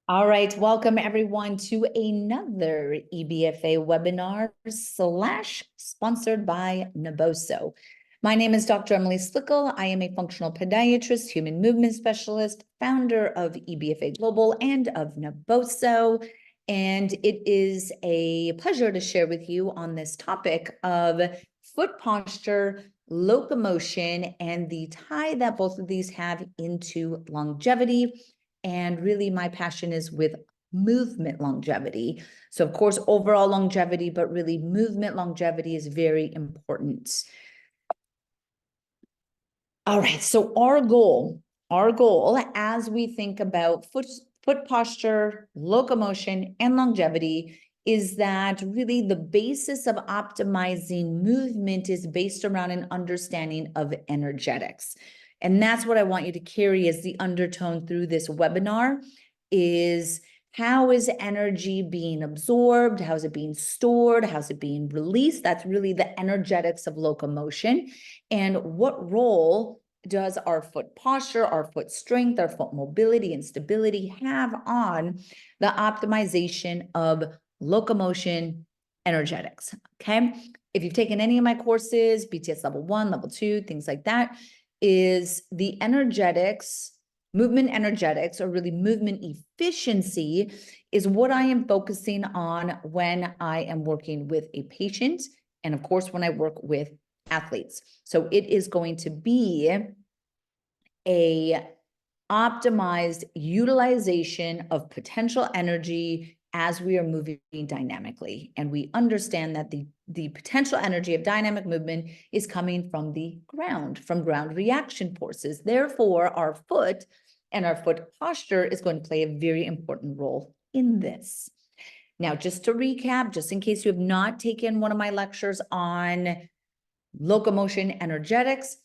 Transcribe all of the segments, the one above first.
All right, welcome everyone to another EBFA webinar / sponsored by Naboso. My name is Dr. Emily Slickle. I am a functional podiatrist, human movement specialist, founder of EBFA Global and of Naboso. And it is a pleasure to share with you on this topic of foot posture, locomotion, and the tie that both of these have into longevity. And really my passion is with movement longevity. So of course, overall longevity, but really movement longevity is very important. All right, so our goal as we think about foot posture, locomotion, and longevity is that really the basis of optimizing movement is based around an understanding of energetics. And that's what I want you to carry as the undertone through this webinar is how is energy being absorbed? How is it being stored? How's it being released? That's really the energetics of locomotion. And what role does our foot posture, our foot strength, our foot mobility and stability have on the optimization of locomotion energetics? Okay. If you've taken any of my courses, BTS level 1, level 2, things like that, is the energetics, movement energetics, or really movement efficiency is what I am focusing on when I am working with a patient. And of course, when I work with athletes. So it is going to be a optimized utilization of potential energy as we are moving dynamically. And we understand that the potential energy of dynamic movement is coming from the ground, from ground reaction forces. Therefore, our foot and our foot posture is going to play a very important role in this. Now, just to recap, just in case you have not taken one of my lectures on locomotion energetics,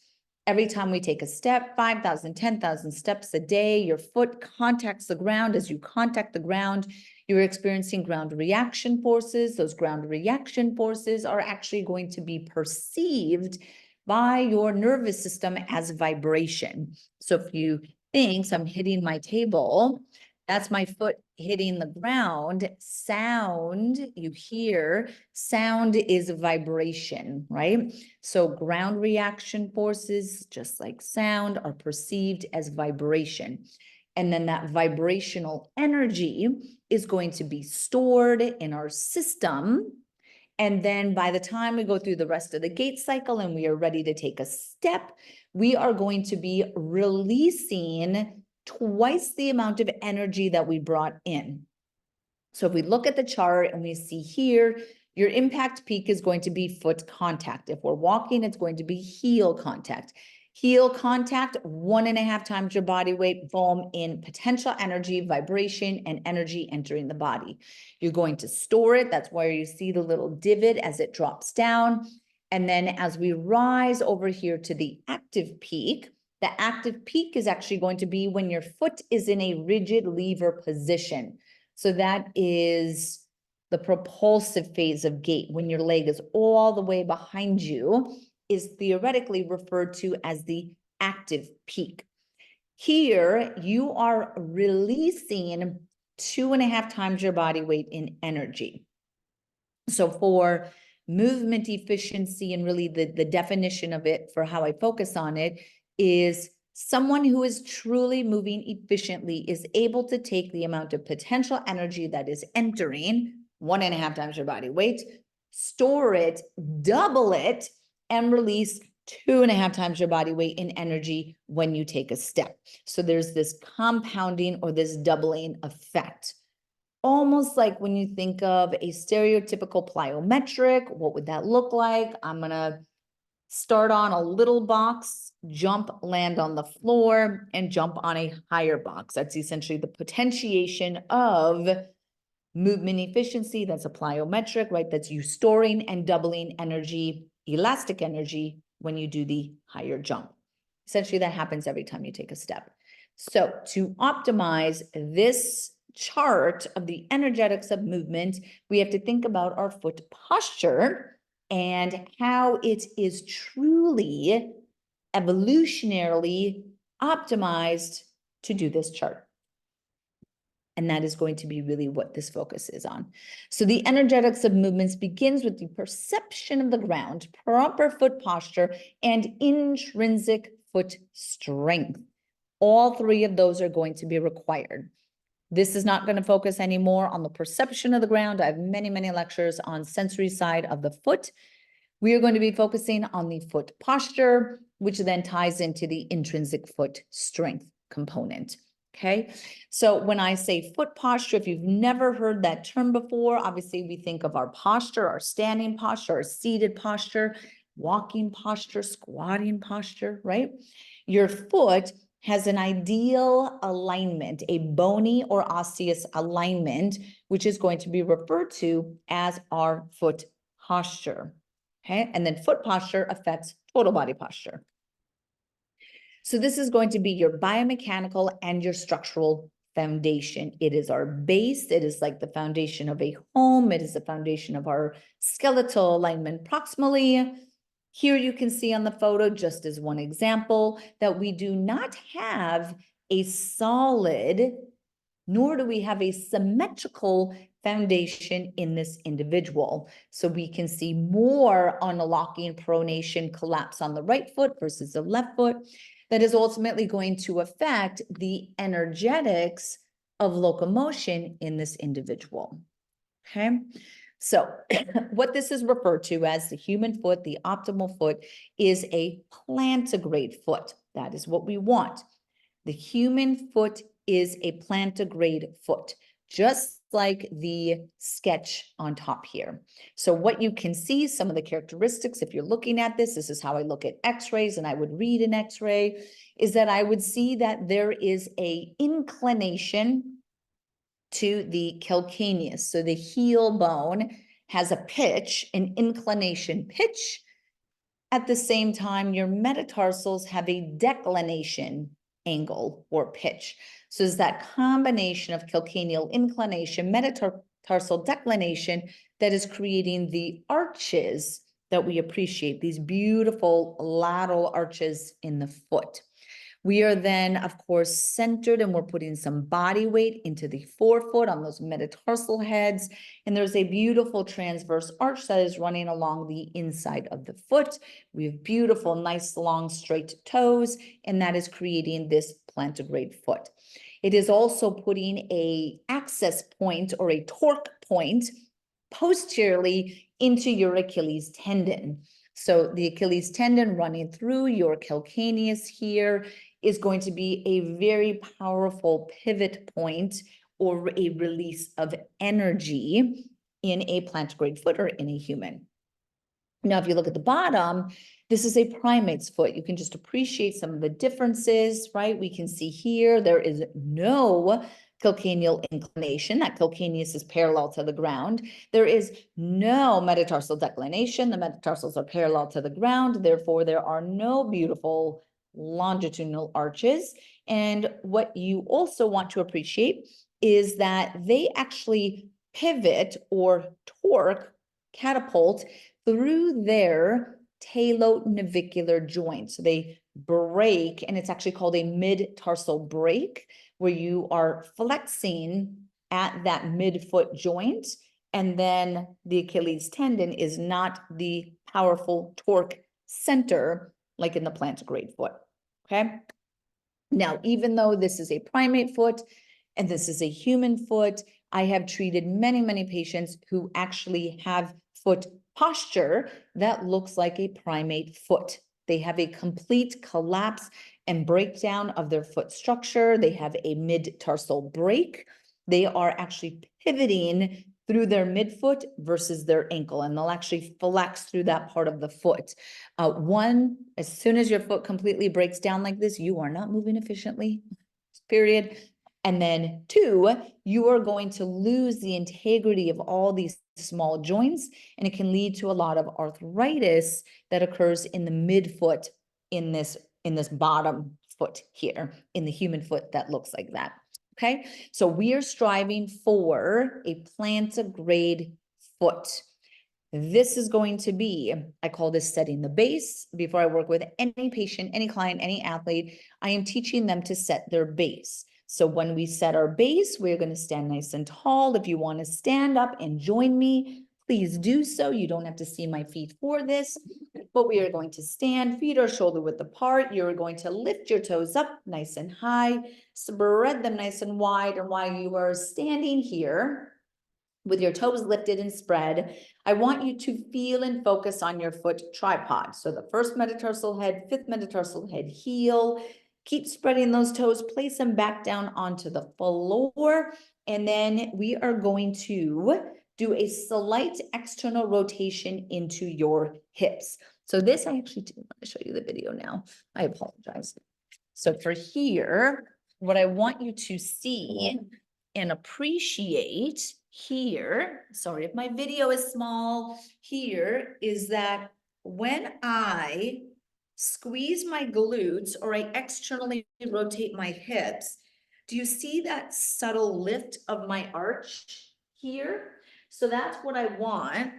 every time we take a step, 5,000, 10,000 steps a day, your foot contacts the ground. As you contact the ground, you're experiencing ground reaction forces. Those ground reaction forces are actually going to be perceived by your nervous system as vibration. So if you think, so I'm hitting my table, that's my foot hitting the ground. Sound, you hear, sound is vibration, right? So ground reaction forces, just like sound, are perceived as vibration. And then that vibrational energy is going to be stored in our system. And then by the time we go through the rest of the gait cycle and we are ready to take a step, we are going to be releasing twice the amount of energy that we brought in. So if we look at the chart and we see here, your impact peak is going to be foot contact. If we're walking, it's going to be heel contact. Heel contact, 1.5 times your body weight, boom, in potential energy, vibration, and energy entering the body. You're going to store it. That's where you see the little divot as it drops down. And then as we rise over here to the active peak, the active peak is actually going to be when your foot is in a rigid lever position. So that is the propulsive phase of gait, when your leg is all the way behind you, is theoretically referred to as the active peak. Here, you are releasing 2.5 times your body weight in energy. So for movement efficiency and really the definition of it for how I focus on it is someone who is truly moving efficiently is able to take the amount of potential energy that is entering, 1.5 times your body weight, store it, double it, and release 2.5 times your body weight in energy when you take a step. So there's this compounding or this doubling effect. Almost like when you think of a stereotypical plyometric, what would that look like? I'm going to start on a little box, jump, land on the floor, and jump on a higher box. That's essentially the potentiation of movement efficiency. That's a plyometric, right? That's you storing and doubling energy, elastic energy, when you do the higher jump. Essentially, that happens every time you take a step. So to optimize this chart of the energetics of movement, we have to think about our foot posture and how it is truly evolutionarily optimized to do this chart. And that is going to be really what this focus is on. So the energetics of movements begins with the perception of the ground, proper foot posture, and intrinsic foot strength. All three of those are going to be required. This is not going to focus anymore on the perception of the ground. I have many, many lectures on sensory side of the foot. We are going to be focusing on the foot posture, which then ties into the intrinsic foot strength component. Okay, so when I say foot posture, if you've never heard that term before, obviously we think of our posture, our standing posture, our seated posture, walking posture, squatting posture, right? Your foot has an ideal alignment, a bony or osseous alignment, which is going to be referred to as our foot posture. Okay, and then foot posture affects total body posture. So this is going to be your biomechanical and your structural foundation. It is our base. It is like the foundation of a home. It is the foundation of our skeletal alignment proximally. Here you can see on the photo, just as one example, that we do not have a solid, nor do we have a symmetrical foundation in this individual. So we can see more unlocking, pronation, collapse on the right foot versus the left foot. That is ultimately going to affect the energetics of locomotion in this individual. Okay, so what this is referred to as the human foot, the optimal foot, is a plantigrade foot. That is what we want. The human foot is a plantigrade foot, just like the sketch on top here. So what you can see, some of the characteristics, if you're looking at this, this is how I look at x-rays and I would read an x-ray, is that I would see that there is a inclination to the calcaneus. So the heel bone has a pitch, an inclination pitch. At the same time, your metatarsals have a declination angle or pitch. So it's that combination of calcaneal inclination, metatarsal declination that is creating the arches that we appreciate, these beautiful lateral arches in the foot. We are then, of course, centered, and we're putting some body weight into the forefoot on those metatarsal heads. And there's a beautiful transverse arch that is running along the inside of the foot. We have beautiful, nice, long, straight toes, and that is creating this plantigrade foot. It is also putting an access point or a torque point posteriorly into your Achilles tendon. So the Achilles tendon running through your calcaneus here is going to be a very powerful pivot point or a release of energy in a plantigrade foot or in a human. Now, if you look at the bottom, this is a primate's foot. You can just appreciate some of the differences, right? We can see here there is no calcaneal inclination. That calcaneus is parallel to the ground. There is no metatarsal declination. The metatarsals are parallel to the ground. Therefore, there are no beautiful longitudinal arches. And what you also want to appreciate is that they actually pivot or torque, catapult through their talonavicular joint. So they break, and it's actually called a mid-tarsal break, where you are flexing at that midfoot joint, and then the Achilles tendon is not the powerful torque center like in the plantigrade foot, okay? Now, even though this is a primate foot and this is a human foot, I have treated many, many patients who actually have foot posture that looks like a primate foot. They have a complete collapse and breakdown of their foot structure. They have a mid-tarsal break. They are actually pivoting through their midfoot versus their ankle, and they'll actually flex through that part of the foot. One, as soon as your foot completely breaks down like this, you are not moving efficiently, period. And then two, you are going to lose the integrity of all these small joints, and it can lead to a lot of arthritis that occurs in the midfoot in this bottom foot here, in the human foot that looks like that. Okay, so we are striving for a plantigrade foot. This is going to be, I call this setting the base. Before I work with any patient, any client, any athlete, I am teaching them to set their base. So when we set our base, we're going to stand nice and tall. If you want to stand up and join me, please do so. You don't have to see my feet for this, but we are going to stand, feet are shoulder width apart. You're going to lift your toes up nice and high, spread them nice and wide. And while you are standing here with your toes lifted and spread, I want you to feel and focus on your foot tripod. So the first metatarsal head, fifth metatarsal head, heel. Keep spreading those toes, place them back down onto the floor. And then we are going to do a slight external rotation into your hips. So this, I actually do want to show you the video now. I apologize. So for here, what I want you to see and appreciate here, sorry if my video is small, here is that when I squeeze my glutes or I externally rotate my hips, do you see that subtle lift of my arch here? So that's what I want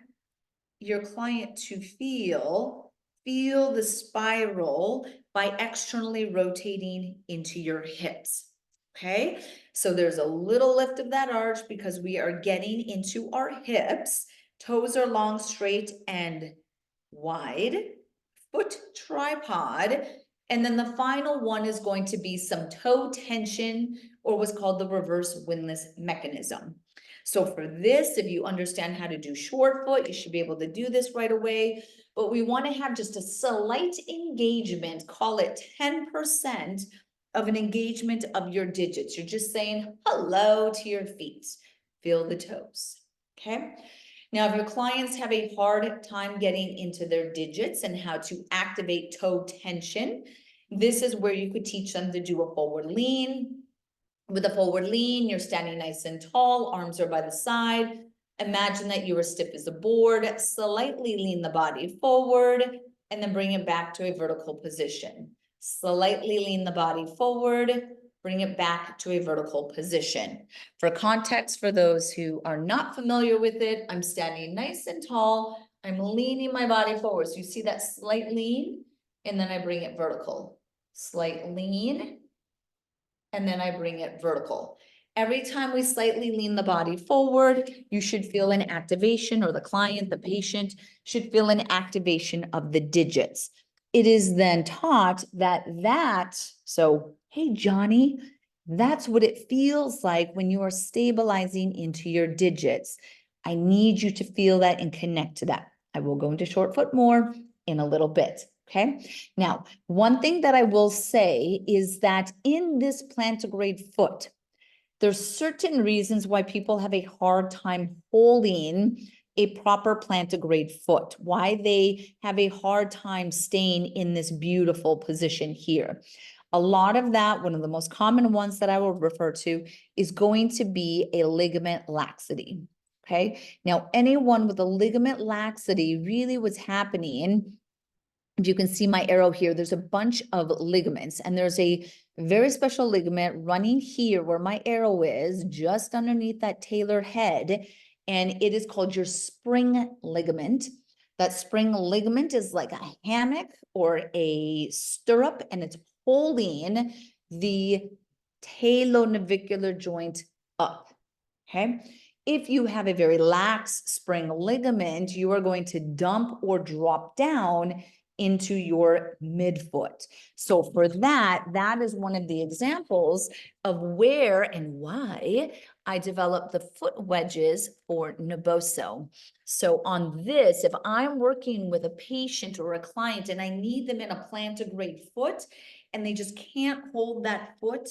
your client to feel the spiral by externally rotating into your hips. Okay, so there's a little lift of that arch because we are getting into our hips. Toes are long, straight, and wide. Foot tripod. And then the final one is going to be some toe tension, or what's called the reverse windlass mechanism. So for this, if you understand how to do short foot, you should be able to do this right away. But we want to have just a slight engagement, call it 10% of an engagement of your digits. You're just saying hello to your feet. Feel the toes, okay? Now, if your clients have a hard time getting into their digits and how to activate toe tension, this is where you could teach them to do a forward lean. With a forward lean, you're standing nice and tall, arms are by the side. Imagine that you are stiff as a board, slightly lean the body forward, and then bring it back to a vertical position. Slightly lean the body forward, bring it back to a vertical position. For context, for those who are not familiar with it, I'm standing nice and tall. I'm leaning my body forward. So you see that slight lean, and then I bring it vertical. Slight lean, and then I bring it vertical. Every time we slightly lean the body forward, you should feel an activation, or the client, the patient should feel an activation of the digits. It is then taught so, hey, Johnny, that's what it feels like when you are stabilizing into your digits. I need you to feel that and connect to that. I will go into short foot more in a little bit. Okay. Now, one thing that I will say is that in this plantigrade foot, there's certain reasons why people have a hard time holding a proper plantigrade foot, why they have a hard time staying in this beautiful position here. A lot of that, one of the most common ones that I will refer to, is going to be a ligament laxity. Okay. Now, anyone with a ligament laxity, really what's happening, if you can see my arrow here, there's a bunch of ligaments, and there's a very special ligament running here where my arrow is, just underneath that talar head, and it is called your spring ligament. That spring ligament is like a hammock or a stirrup, and it's holding the talonavicular joint up, okay? If you have a very lax spring ligament, you are going to dump or drop down into your midfoot. So for that is one of the examples of where and why I developed the foot wedges for Naboso. So on this, if I'm working with a patient or a client and I need them in a plantigrade foot and they just can't hold that foot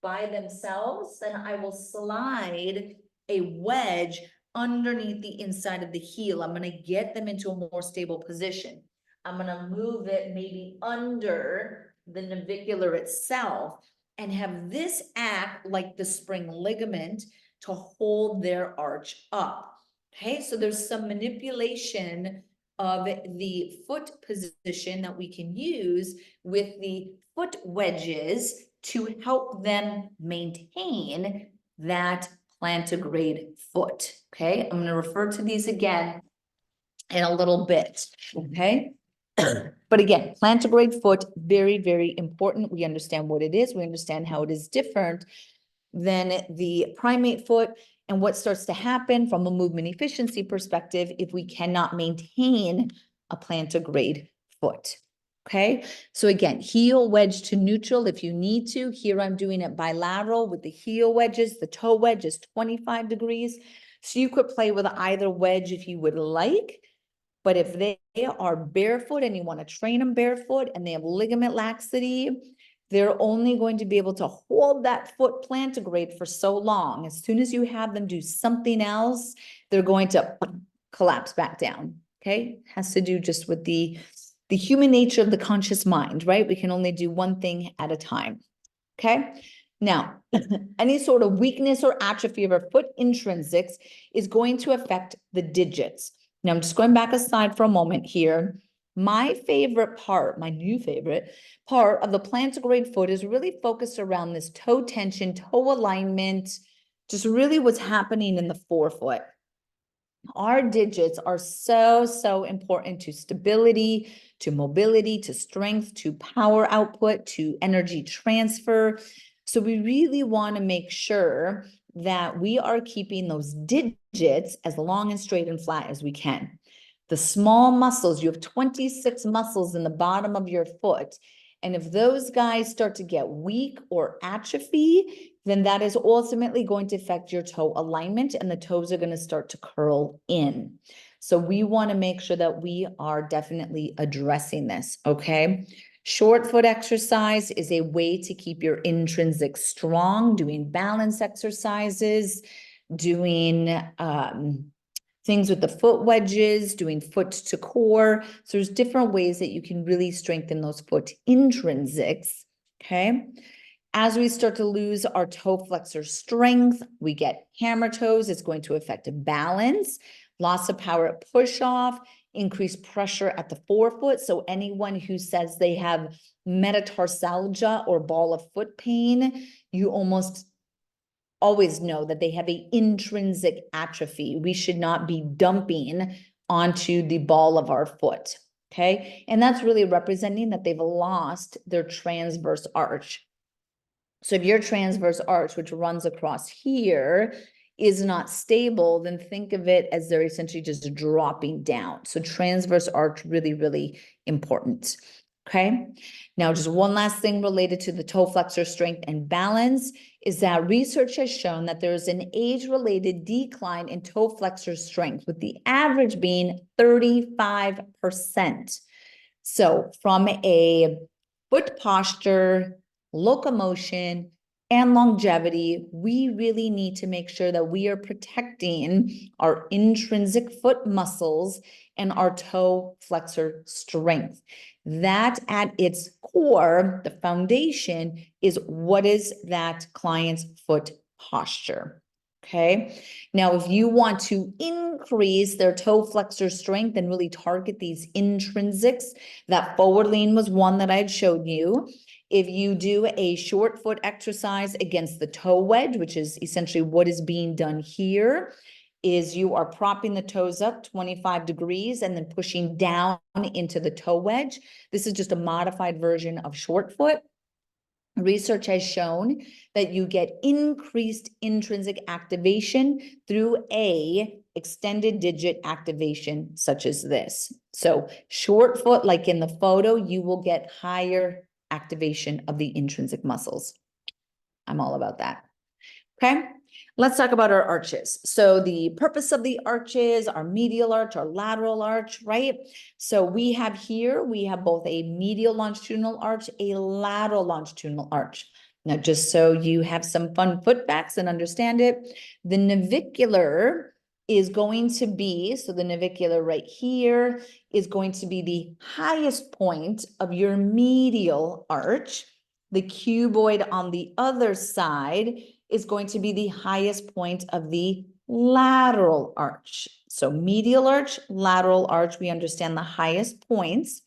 by themselves, then I will slide a wedge underneath the inside of the heel. I'm going to get them into a more stable position. I'm going to move it maybe under the navicular itself and have this act like the spring ligament to hold their arch up. Okay, so there's some manipulation of the foot position that we can use with the foot wedges to help them maintain that plantigrade foot. Okay, I'm going to refer to these again in a little bit. Okay. But again, plantigrade foot, very, very important. We understand what it is. We understand how it is different than the primate foot and what starts to happen from a movement efficiency perspective if we cannot maintain a plantigrade foot. Okay, so again, heel wedge to neutral if you need to. Here I'm doing it bilateral with the heel wedges. The toe wedge is 25 degrees. So you could play with either wedge if you would like. But if they are barefoot and you want to train them barefoot and they have ligament laxity, they're only going to be able to hold that foot plantigrade for so long. As soon as you have them do something else, they're going to collapse back down. Okay, has to do just with the human nature of the conscious mind, right? We can only do one thing at a time. Okay. Now, any sort of weakness or atrophy of our foot intrinsics is going to affect the digits. Now, I'm just going back aside for a moment here. My favorite part, my new favorite part of the plantigrade foot is really focused around this toe tension, toe alignment, just really what's happening in the forefoot. Our digits are so, so important to stability, to mobility, to strength, to power output, to energy transfer. So we really want to make sure that we are keeping those digits as long and straight and flat as we can. The small muscles, you have 26 muscles in the bottom of your foot. And if those guys start to get weak or atrophy, then that is ultimately going to affect your toe alignment and the toes are going to start to curl in. So we want to make sure that we are definitely addressing this, okay? Short foot exercise is a way to keep your intrinsic strong, doing balance exercises, doing things with the foot wedges, doing foot to core. So there's different ways that you can really strengthen those foot intrinsics, okay? As we start to lose our toe flexor strength, we get hammer toes. It's going to affect balance, loss of power at push off, increased pressure at the forefoot. So anyone who says they have metatarsalgia or ball of foot pain, you almost always know that they have an intrinsic atrophy. We should not be dumping onto the ball of our foot, okay? And that's really representing that they've lost their transverse arch. So if your transverse arch, which runs across here, is not stable, then think of it as they're essentially just dropping down. So transverse arch, really, really important. Okay. Now, just one last thing related to the toe flexor strength and balance is that research has shown that there is an age-related decline in toe flexor strength, with the average being 35%. So from a foot posture, locomotion, and longevity, we really need to make sure that we are protecting our intrinsic foot muscles and our toe flexor strength. That at its core, the foundation is what is that client's foot posture. Okay. Now, if you want to increase their toe flexor strength and really target these intrinsics, that forward lean was one that I had showed you. If you do a short foot exercise against the toe wedge, which is essentially what is being done here, is you are propping the toes up 25 degrees and then pushing down into the toe wedge. This is just a modified version of short foot. Research has shown that you get increased intrinsic activation through a extended digit activation such as this. So short foot, like in the photo, you will get higher activation of the intrinsic muscles. I'm all about that. Okay, let's talk about our arches. So the purpose of the arches, our medial arch, our lateral arch, right? So we have here, we have both a medial longitudinal arch, a lateral longitudinal arch. Now, just so you have some fun foot facts and understand it, the navicular is going to be, so the navicular right here is going to be the highest point of your medial arch. The cuboid on the other side is going to be the highest point of the lateral arch. So medial arch, lateral arch, we understand the highest points.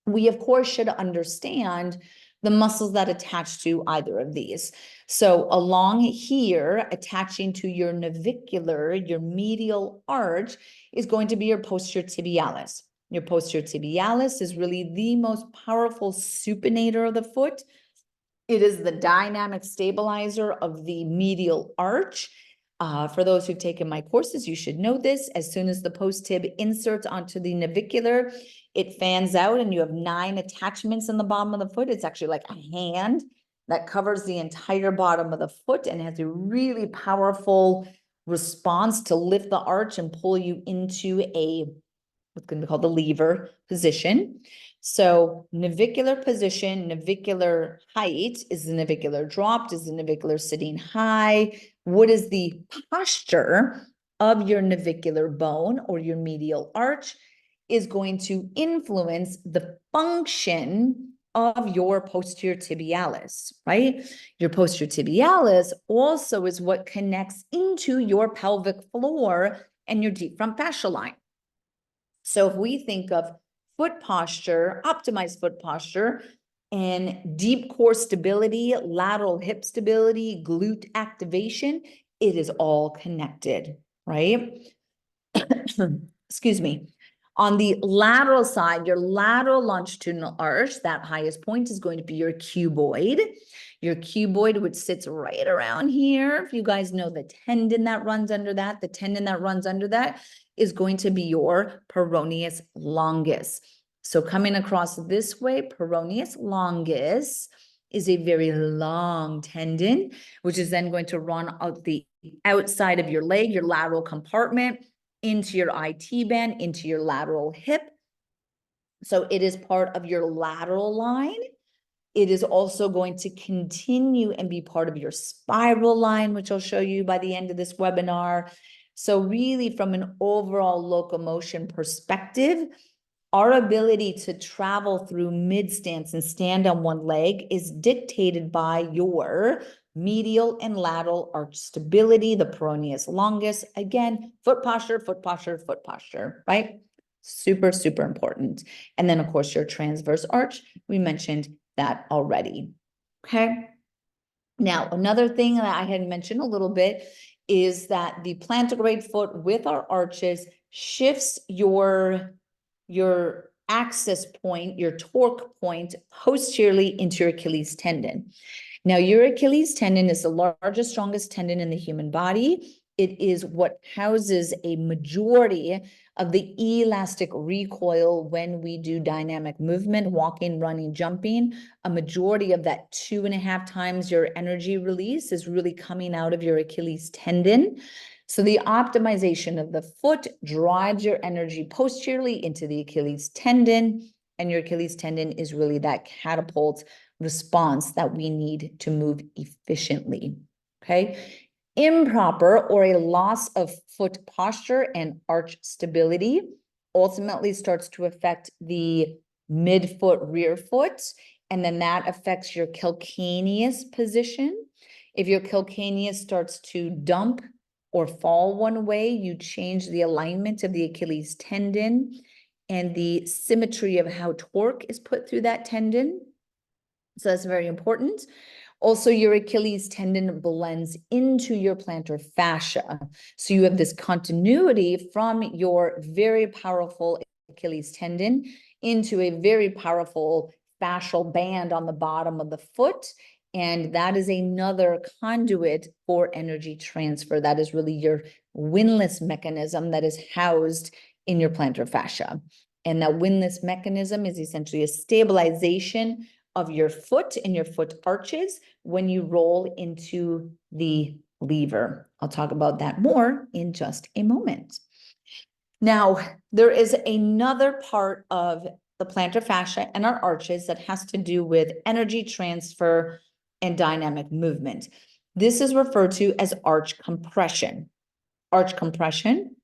We, of course, should understand the muscles that attach to either of these. So along here, attaching to your navicular, your medial arch, is going to be your posterior tibialis. Your posterior tibialis is really the most powerful supinator of the foot. It is the dynamic stabilizer of the medial arch. For those who've taken my courses, you should know this. As soon as the post tib inserts onto the navicular, it fans out and you have 9 attachments in the bottom of the foot. It's actually like a hand that covers the entire bottom of the foot and has a really powerful response to lift the arch and pull you into what's going to be called the lever position. So navicular position, navicular height, is the navicular dropped, is the navicular sitting high? What is the posture of your navicular bone or your medial arch is going to influence the function of your posterior tibialis, right? Your posterior tibialis also is what connects into your pelvic floor and your deep front fascia line. So if we think of foot posture, optimized foot posture, and deep core stability, lateral hip stability, glute activation, it is all connected, right? Excuse me. On the lateral side, your lateral longitudinal arch, that highest point is going to be your cuboid. Your cuboid, which sits right around here. If you guys know the tendon that runs under that, the tendon that runs under that is going to be your peroneus longus. So coming across this way, peroneus longus is a very long tendon, which is then going to run out the outside of your leg, your lateral compartment, into your IT band, into your lateral hip. So it is part of your lateral line. It is also going to continue and be part of your spiral line, which I'll show you by the end of this webinar. So really, from an overall locomotion perspective, our ability to travel through mid-stance and stand on one leg is dictated by your medial and lateral arch stability, the peroneus longus. Again, foot posture, foot posture, foot posture, right? Super, super important. And then, of course, your transverse arch, we mentioned that already, okay? Now, another thing that I had mentioned a little bit is that the plantigrade foot with our arches shifts your axis point, your torque point posteriorly into your Achilles tendon. Now, your Achilles tendon is the largest, strongest tendon in the human body. It is what houses a majority of the elastic recoil when we do dynamic movement, walking, running, jumping. A majority of that 2.5 times your energy release is really coming out of your Achilles tendon. So the optimization of the foot drives your energy posteriorly into the Achilles tendon, and your Achilles tendon is really that catapult response that we need to move efficiently, okay? Improper or a loss of foot posture and arch stability ultimately starts to affect the midfoot, rear foot, and then that affects your calcaneus position. If your calcaneus starts to dump or fall one way, you change the alignment of the Achilles tendon and the symmetry of how torque is put through that tendon. So that's very important. Also, your Achilles tendon blends into your plantar fascia. So you have this continuity from your very powerful Achilles tendon into a very powerful fascial band on the bottom of the foot. And that is another conduit for energy transfer. That is really your windlass mechanism that is housed in your plantar fascia. And that windlass mechanism is essentially a stabilization of your foot and your foot arches when you roll into the lever. I'll talk about that more in just a moment. Now, there is another part of the plantar fascia and our arches that has to do with energy transfer and dynamic movement. This is referred to as arch compression. Arch compression,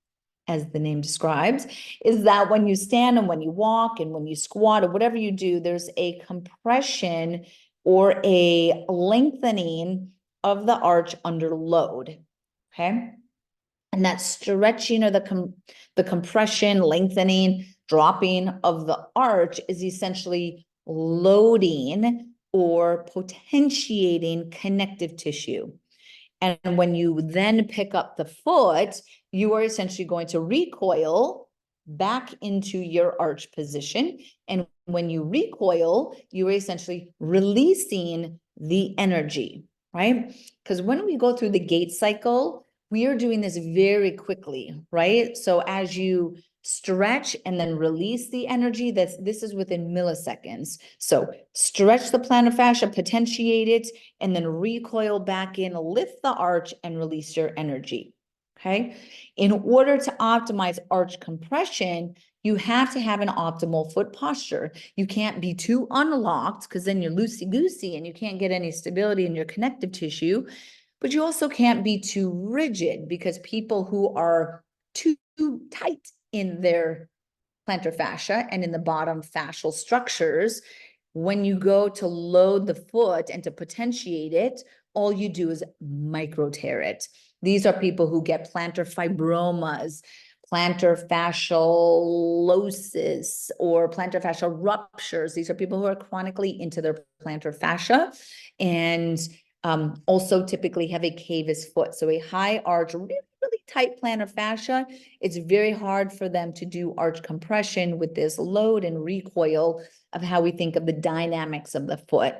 as the name describes, is that when you stand and when you walk and when you squat or whatever you do, there's a compression or a lengthening of the arch under load, okay? And that stretching or the compression, lengthening, dropping of the arch is essentially loading or potentiating connective tissue. And when you then pick up the foot, you are essentially going to recoil back into your arch position. And when you recoil, you are essentially releasing the energy, right? Because when we go through the gait cycle, we are doing this very quickly, right? So as you stretch and then release the energy, this is within milliseconds. So stretch the plantar fascia, potentiate it, and then recoil back in, lift the arch and release your energy. Okay. In order to optimize arch compression, you have to have an optimal foot posture. You can't be too unlocked because then you're loosey-goosey and you can't get any stability in your connective tissue. But you also can't be too rigid because people who are too tight in their plantar fascia and in the bottom fascial structures, when you go to load the foot and to potentiate it, all you do is micro tear it. These are people who get plantar fibromas, plantar fascialosis, or plantar fascial ruptures. These are people who are chronically into their plantar fascia and also typically have a cavus foot. So a high arch, really tight plantar fascia, it's very hard for them to do arch compression with this load and recoil of how we think of the dynamics of the foot.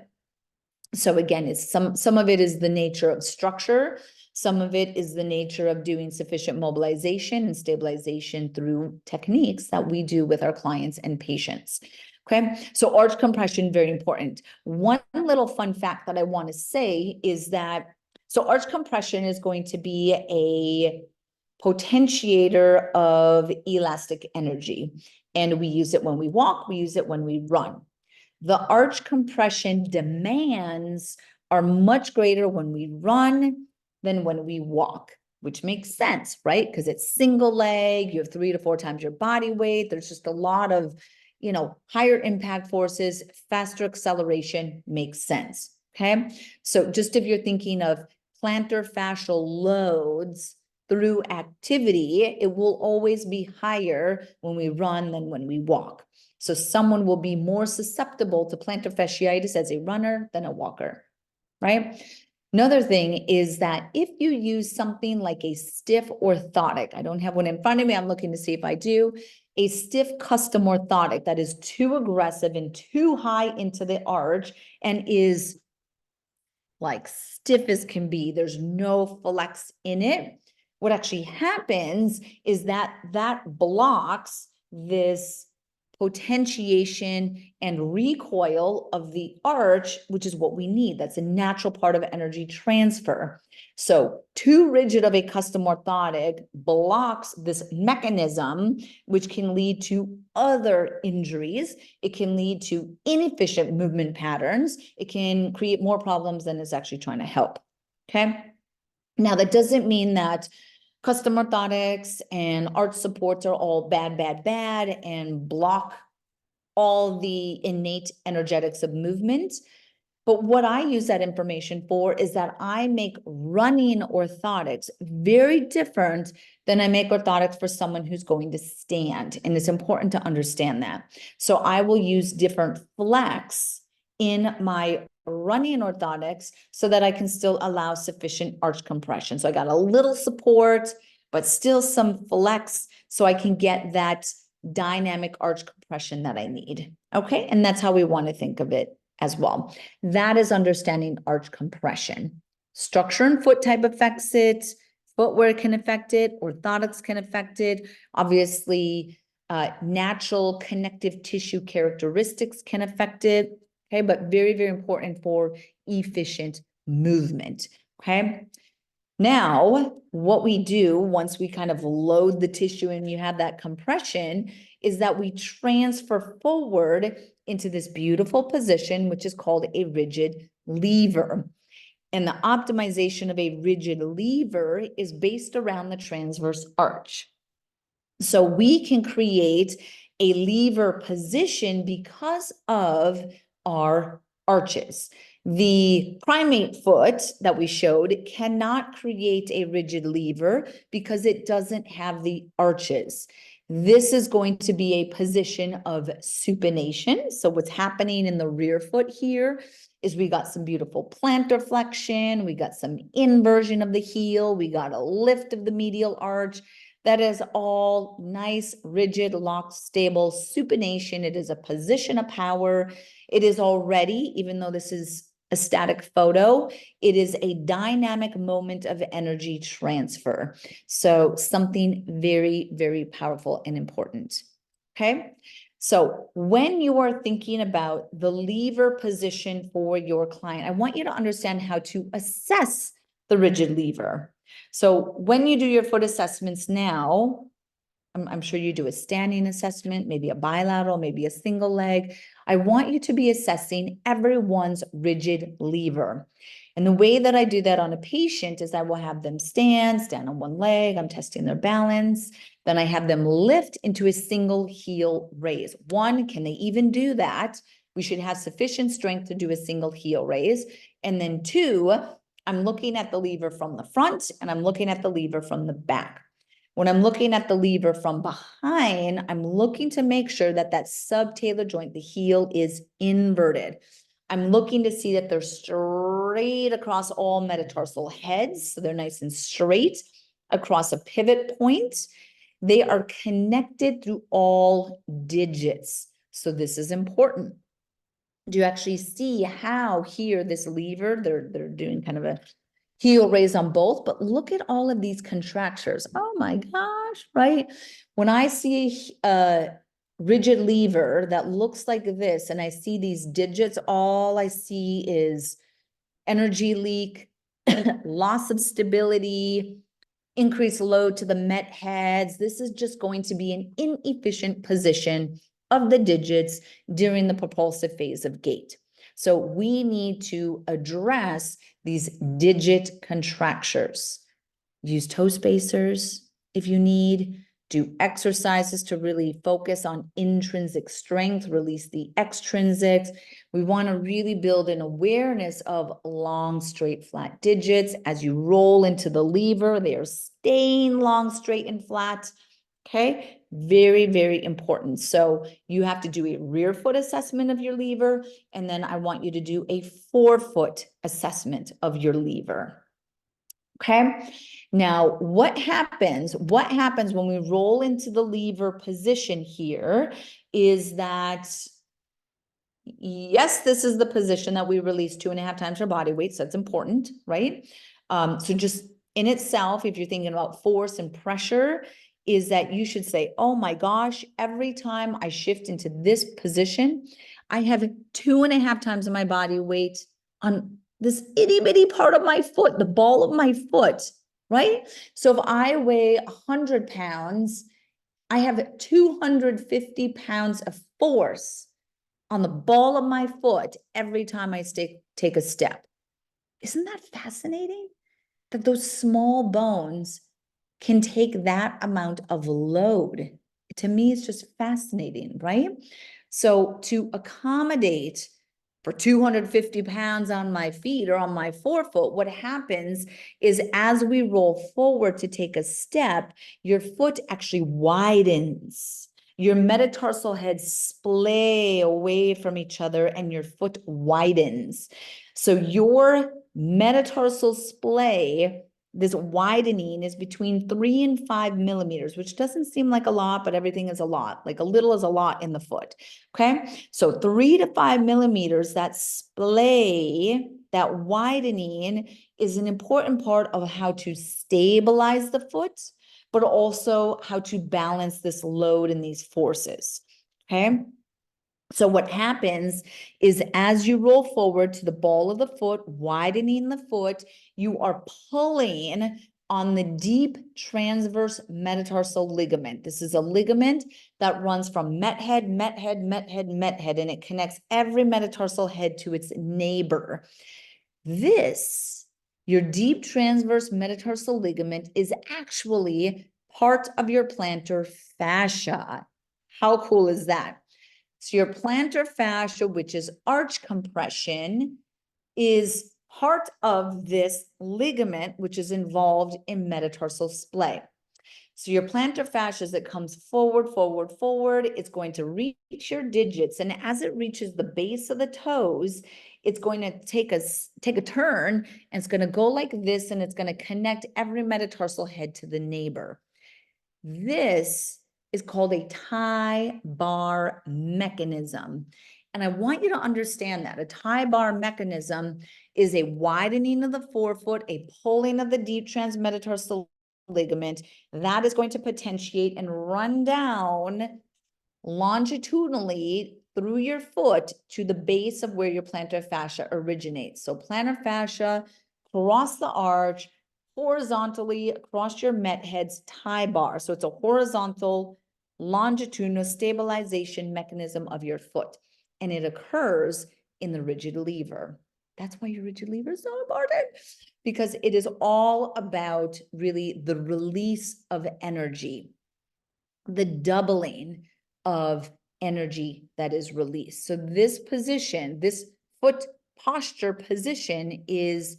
So again, it's some of it is the nature of structure. Some of it is the nature of doing sufficient mobilization and stabilization through techniques that we do with our clients and patients. Okay, so arch compression, very important. One little fun fact that I want to say is that, so arch compression is going to be a potentiator of elastic energy. And we use it when we walk, we use it when we run. The arch compression demands are much greater when we run than when we walk, which makes sense, right? Because it's single leg, you have 3 to 4 times your body weight. There's just a lot of, higher impact forces, faster acceleration makes sense. Okay. So just if you're thinking of plantar fascial loads through activity, it will always be higher when we run than when we walk. So someone will be more susceptible to plantar fasciitis as a runner than a walker, right? Another thing is that if you use something like a stiff orthotic, I don't have one in front of me, I'm looking to see if I do, a stiff custom orthotic that is too aggressive and too high into the arch and is like stiff as can be, there's no flex in it. What actually happens is that blocks this potentiation and recoil of the arch, which is what we need. That's a natural part of energy transfer. So too rigid of a custom orthotic blocks this mechanism, which can lead to other injuries. It can lead to inefficient movement patterns. It can create more problems than it's actually trying to help. Okay. Now, that doesn't mean that custom orthotics and arch supports are all bad and block all the innate energetics of movement. But what I use that information for is that I make running orthotics very different than I make orthotics for someone who's going to stand. And it's important to understand that. So I will use different flex in my running orthotics so that I can still allow sufficient arch compression. So I got a little support, but still some flex so I can get that dynamic arch compression that I need. Okay, and that's how we want to think of it as well. That is understanding arch compression. Structure and foot type affects it. Footwear can affect it. Orthotics can affect it. Obviously, natural connective tissue characteristics can affect it. Okay, but very, very important for efficient movement. Okay. Now, what we do once we kind of load the tissue and you have that compression is that we transfer forward into this beautiful position, which is called a rigid lever. And the optimization of a rigid lever is based around the transverse arch. So we can create a lever position because of our arches. The primate foot that we showed cannot create a rigid lever because it doesn't have the arches. This is going to be a position of supination. So what's happening in the rear foot here is we got some beautiful plantar flexion, we got some inversion of the heel, we got a lift of the medial arch. That is all nice, rigid, locked, stable supination. It is a position of power. It is already, even though this is a static photo, it is a dynamic moment of energy transfer. So something very, very powerful and important. Okay. So when you are thinking about the lever position for your client, I want you to understand how to assess the rigid lever. So when you do your foot assessments now, I'm sure you do a standing assessment, maybe a bilateral, maybe a single leg. I want you to be assessing everyone's rigid lever. And the way that I do that on a patient is I will have them stand on one leg. I'm testing their balance. Then I have them lift into a single heel raise. One, can they even do that? We should have sufficient strength to do a single heel raise. And then two, I'm looking at the lever from the front and I'm looking at the lever from the back. When I'm looking at the lever from behind, I'm looking to make sure that that subtalar joint, the heel, is inverted. I'm looking to see that they're straight across all metatarsal heads, so they're nice and straight across a pivot point. They are connected through all digits. So this is important. Do you actually see how here this lever, they're doing kind of a heel raise on both, but look at all of these contractures. Oh my gosh, right? When I see a rigid lever that looks like this, and I see these digits, all I see is energy leak, loss of stability, increased load to the met heads. This is just going to be an inefficient position of the digits during the propulsive phase of gait. So we need to address these digit contractures. Use toe spacers if you need. Do exercises to really focus on intrinsic strength, release the extrinsics. We want to really build an awareness of long, straight, flat digits. As you roll into the lever, they are staying long, straight, and flat. Okay, very, very important. So you have to do a rear foot assessment of your lever, and then I want you to do a forefoot assessment of your lever. Okay, now what happens when we roll into the lever position here is that, yes, this is the position that we release 2.5 times our body weight, so that's important, right? So just in itself, if you're thinking about force and pressure, is that you should say, oh my gosh, every time I shift into this position, I have 2.5 times of my body weight on this itty bitty part of my foot, the ball of my foot, right? So if I weigh 100 pounds, I have 250 pounds of force on the ball of my foot every time I take a step. Isn't that fascinating? That those small bones can take that amount of load. To me, it's just fascinating, right? So to accommodate for 250 pounds on my feet or on my forefoot, what happens is as we roll forward to take a step, your foot actually widens. Your metatarsal heads splay away from each other and your foot widens. So your metatarsal splay, this widening, is between 3 and 5 millimeters, which doesn't seem like a lot, but everything is a lot. Like a little is a lot in the foot. Okay. So 3 to 5 millimeters, that splay, that widening is an important part of how to stabilize the foot, but also how to balance this load and these forces. Okay. So what happens is as you roll forward to the ball of the foot, widening the foot, you are pulling on the deep transverse metatarsal ligament. This is a ligament that runs from met head, and it connects every metatarsal head to its neighbor. This, your deep transverse metatarsal ligament, is actually part of your plantar fascia. How cool is that? So your plantar fascia, which is arch compression, is part of this ligament, which is involved in metatarsal splay. So your plantar fascia, as it comes forward, it's going to reach your digits. And as it reaches the base of the toes, it's going to take a turn, and it's going to go like this, and it's going to connect every metatarsal head to the neighbor. This is called a tie bar mechanism. And I want you to understand that a tie bar mechanism is a widening of the forefoot, a pulling of the deep transmetatarsal ligament that is going to potentiate and run down longitudinally through your foot to the base of where your plantar fascia originates. So plantar fascia, cross the arch, horizontally across your met head's tie bar. So it's a horizontal, longitudinal stabilization mechanism of your foot. And it occurs in the rigid lever. That's why your rigid lever is so important, because it is all about really the release of energy, the doubling of energy that is released. So this position, this foot posture position is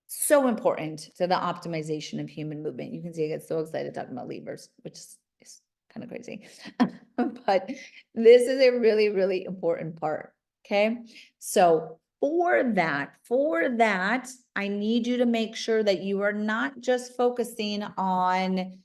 so important to the optimization of human movement. You can see I get so excited talking about levers, which is kind of crazy. But this is a really, really important part. Okay. So for that, I need you to make sure that you are not just focusing on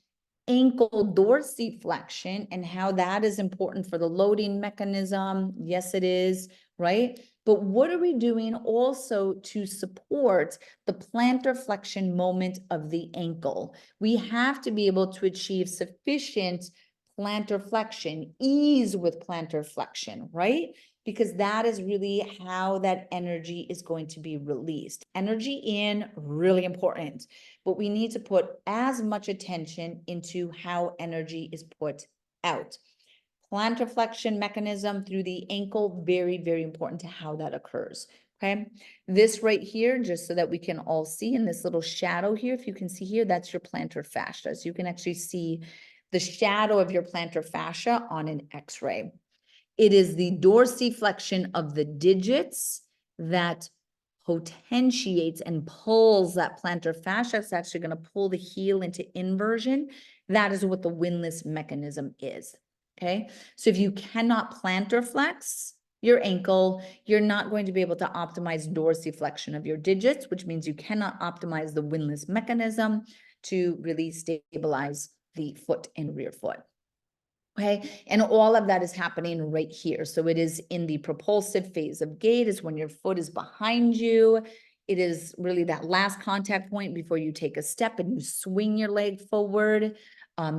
ankle dorsiflexion and how that is important for the loading mechanism. Yes, it is, right? But what are we doing also to support the plantar flexion moment of the ankle? We have to be able to achieve sufficient plantar flexion, ease with plantar flexion, right? Because that is really how that energy is going to be released. Energy in, really important, but we need to put as much attention into how energy is put out. Plantar flexion mechanism through the ankle, very, very important to how that occurs. Okay, this right here, just so that we can all see in this little shadow here, if you can see here, that's your plantar fascia. So you can actually see the shadow of your plantar fascia on an X-ray. It is the dorsiflexion of the digits that potentiates and pulls that plantar fascia. It's actually going to pull the heel into inversion. That is what the windlass mechanism is. Okay, so if you cannot plantar flex your ankle, you're not going to be able to optimize dorsiflexion of your digits, which means you cannot optimize the windlass mechanism to really stabilize the foot and rear foot. Okay, and all of that is happening right here. So it is in the propulsive phase of gait, is when your foot is behind you. It is really that last contact point before you take a step and you swing your leg forward.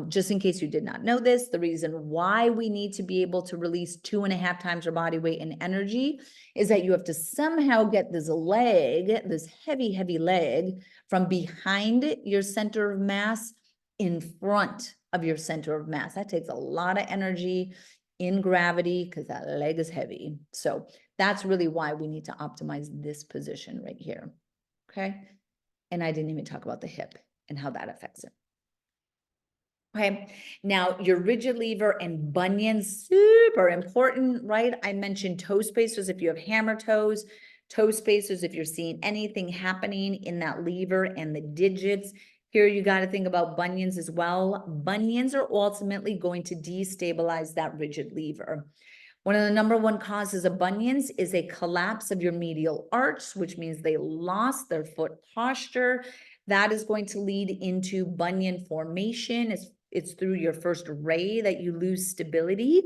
Just in case you did not know this, the reason why we need to be able to release 2.5 times your body weight in energy is that you have to somehow get this leg, this heavy, heavy leg, from behind your center of mass in front of your center of mass. That takes a lot of energy in gravity because that leg is heavy. So that's really why we need to optimize this position right here. Okay. And I didn't even talk about the hip and how that affects it. Okay. Now your rigid lever and bunions, super important, right? I mentioned toe spacers if you have hammer toes, toe spacers if you're seeing anything happening in that lever and the digits. Here you got to think about bunions as well. Bunions are ultimately going to destabilize that rigid lever. One of the number one causes of bunions is a collapse of your medial arch, which means they lost their foot posture. That is going to lead into bunion formation. It's through your first ray that you lose stability.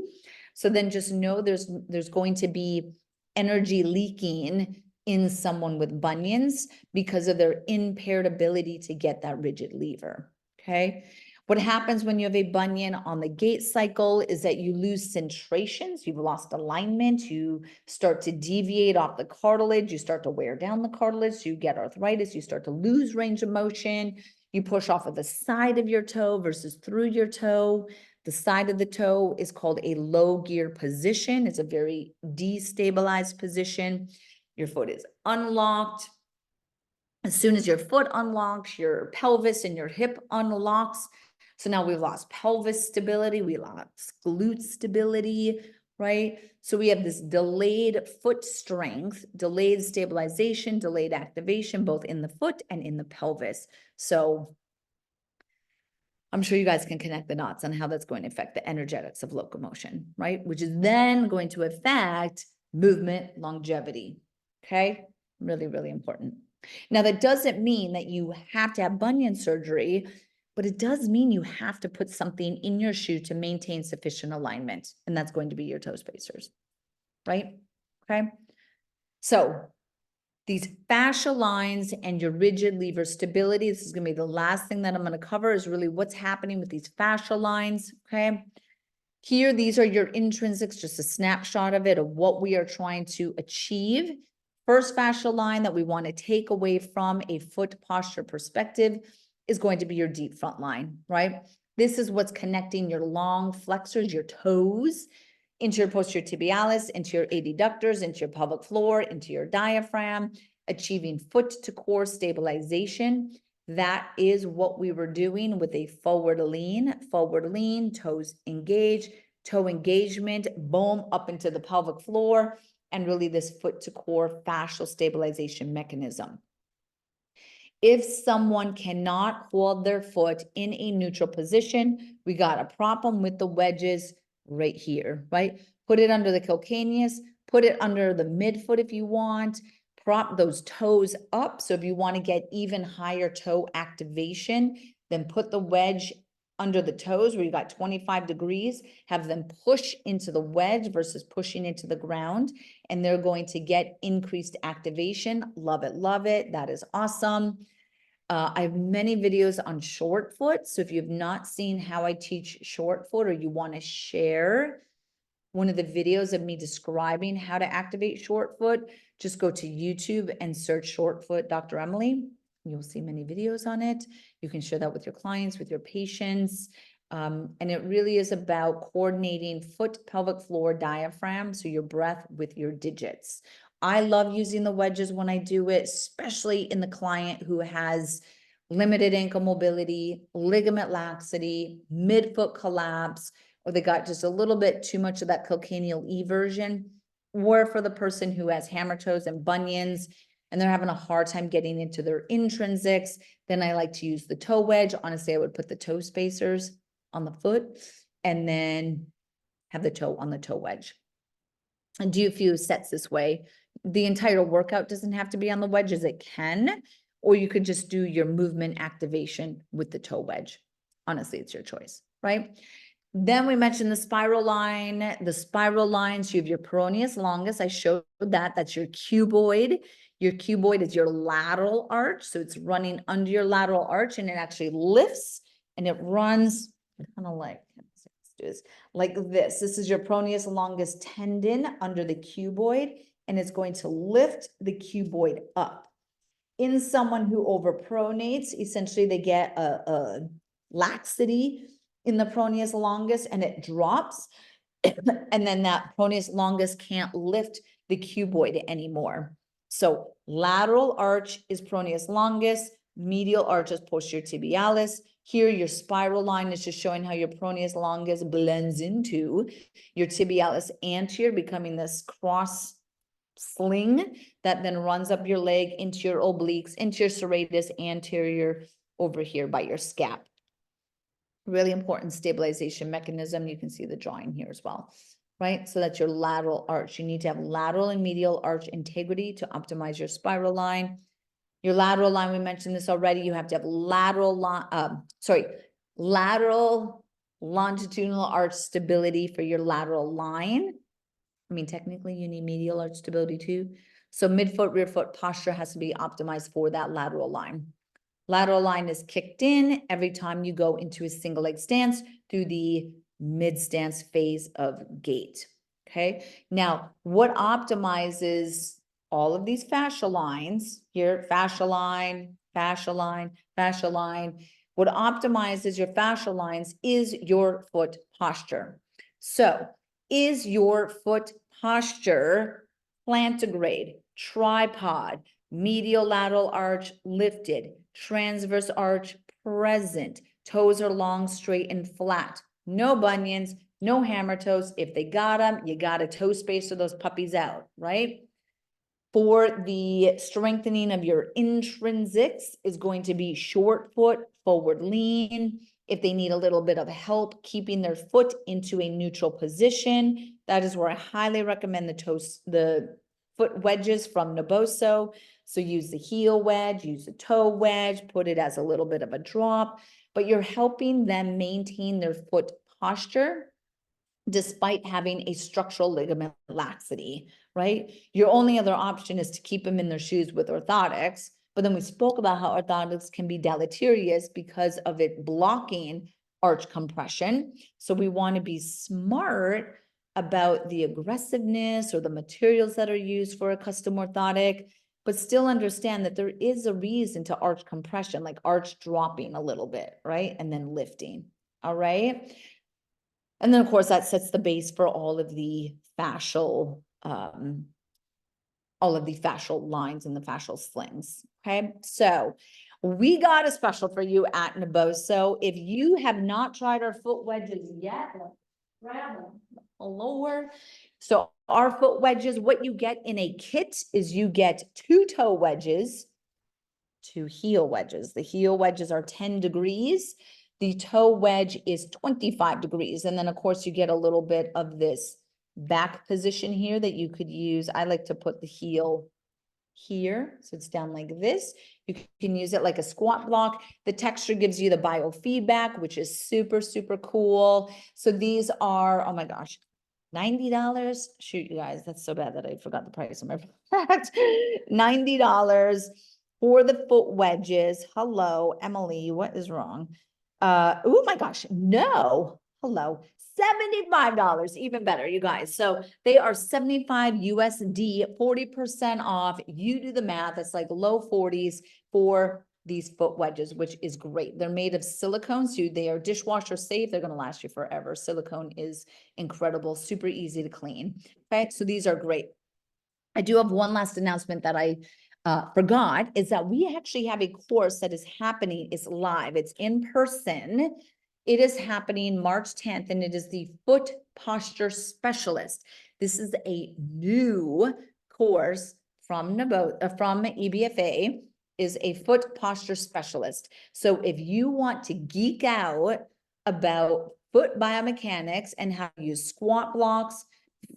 So then just know there's going to be energy leaking in someone with bunions because of their impaired ability to get that rigid lever. Okay. What happens when you have a bunion on the gait cycle is that you lose centrations, you've lost alignment, you start to deviate off the cartilage, you start to wear down the cartilage, you get arthritis, you start to lose range of motion, you push off of the side of your toe versus through your toe. The side of the toe is called a low gear position. It's a very destabilized position. Your foot is unlocked. As soon as your foot unlocks, your pelvis and your hip unlocks. So now we've lost pelvis stability, we lost glute stability, right? So we have this delayed foot strength, delayed stabilization, delayed activation, both in the foot and in the pelvis. So I'm sure you guys can connect the dots on how that's going to affect the energetics of locomotion, right? Which is then going to affect movement longevity, okay? Really, really important. Now, that doesn't mean that you have to have bunion surgery but it does mean you have to put something in your shoe to maintain sufficient alignment, and that's going to be your toe spacers, right? Okay. So these fascia lines and your rigid lever stability, this is going to be the last thing that I'm going to cover, is really what's happening with these fascia lines, okay? Here, these are your intrinsics, just a snapshot of it, of what we are trying to achieve. First fascia line that we want to take away from a foot posture perspective is going to be your deep front line, right? This is what's connecting your long flexors, your toes, into your posterior tibialis, into your adductors, into your pelvic floor, into your diaphragm, achieving foot to core stabilization. That is what we were doing with a forward lean, toes engage, toe engagement, boom, up into the pelvic floor, and really this foot to core fascial stabilization mechanism. If someone cannot hold their foot in a neutral position, we got a problem with the wedges right here, right? Put it under the calcaneus, put it under the midfoot if you want, prop those toes up. So if you want to get even higher toe activation, then put the wedge under the toes where you got 25 degrees, have them push into the wedge versus pushing into the ground, and they're going to get increased activation. Love it, love it. That is awesome. I have many videos on short foot. So if you've not seen how I teach short foot, or you want to share one of the videos of me describing how to activate short foot, just go to YouTube and search short foot Dr. Emily. You'll see many videos on it. You can share that with your clients, with your patients. And it really is about coordinating foot, pelvic floor, diaphragm, so your breath with your digits. I love using the wedges when I do it, especially in the client who has limited ankle mobility, ligament laxity, midfoot collapse, or they got just a little bit too much of that calcaneal eversion, or for the person who has hammer toes and bunions, and they're having a hard time getting into their intrinsics, then I like to use the toe wedge. Honestly, I would put the toe spacers on the foot and then have the toe on the toe wedge. And do a few sets this way. The entire workout doesn't have to be on the wedges, it can, or you could just do your movement activation with the toe wedge. Honestly, it's your choice, right? Then we mentioned the spiral line. The spiral lines, you have your peroneus longus. I showed that. That's your cuboid. Your cuboid is your lateral arch. So it's running under your lateral arch, and it actually lifts and it runs kind of like, let's do this, like this. This is your peroneus longus tendon under the cuboid, and it's going to lift the cuboid up. In someone who overpronates, essentially they get a laxity in the peroneus longus and it drops. And then that peroneus longus can't lift the cuboid anymore. So lateral arch is peroneus longus, medial arch is posterior tibialis. Here, your spiral line is just showing how your peroneus longus blends into your tibialis anterior, becoming this cross sling that then runs up your leg into your obliques, into your serratus anterior over here by your scap. Really important stabilization mechanism. You can see the drawing here as well, right? So that's your lateral arch. You need to have lateral and medial arch integrity to optimize your spiral line. Your lateral line, we mentioned this already. You have to have lateral longitudinal arch stability for your lateral line. I mean, technically you need medial arch stability too. So midfoot, rear foot posture has to be optimized for that lateral line. Lateral line is kicked in every time you go into a single leg stance through the mid stance phase of gait. Okay. Now, what optimizes all of these fascia lines here, fascia line, fascia line, fascia line. What optimizes your fascia lines is your foot posture. So is your foot posture plantigrade, tripod, medial lateral arch lifted, transverse arch present, toes are long, straight, and flat, no bunions, no hammer toes. If they got them, you got to toe spacer those puppies out, right? For the strengthening of your intrinsics is going to be short foot, forward lean. If they need a little bit of help keeping their foot into a neutral position, that is where I highly recommend the foot wedges from Naboso. So use the heel wedge, use the toe wedge, put it as a little bit of a drop, but you're helping them maintain their foot posture despite having a structural ligament laxity, right? Your only other option is to keep them in their shoes with orthotics. But then we spoke about how orthotics can be deleterious because of it blocking arch compression. So we want to be smart about the aggressiveness or the materials that are used for a custom orthotic, but still understand that there is a reason to arch compression, like arch dropping a little bit, right? And then lifting, all right? And then, of course, that sets the base for all of the fascial lines and the fascial slings. Okay, so we got a special for you at Naboso. If you have not tried our foot wedges yet, grab them lower. So our foot wedges, what you get in a kit is you get 2 toe wedges, 2 heel wedges. The heel wedges are 10 degrees. The toe wedge is 25 degrees. And then, of course, you get a little bit of this back position here that you could use. I like to put the heel here, so it's down like this. You can use it like a squat block. The texture gives you the biofeedback, which is super, super cool. So these are, oh my gosh, $90. Shoot, you guys, that's so bad that I forgot the price of my product. $90 for the foot wedges. Hello, Emily, what is wrong? Oh my gosh, no. Hello, $75, even better, you guys. So they are 75 USD, 40% off. You do the math, it's like low 40s for these foot wedges, which is great. They're made of silicone, so they are dishwasher safe. They're going to last you forever. Silicone is incredible, super easy to clean. Okay, so these are great. I do have one last announcement that I forgot, is that we actually have a course that is happening. It's live. It's in person. It is happening March 10th, and it is the Foot Posture Specialist. This is a new course from EBFA, is a Foot Posture Specialist. So if you want to geek out about foot biomechanics and how to use squat blocks,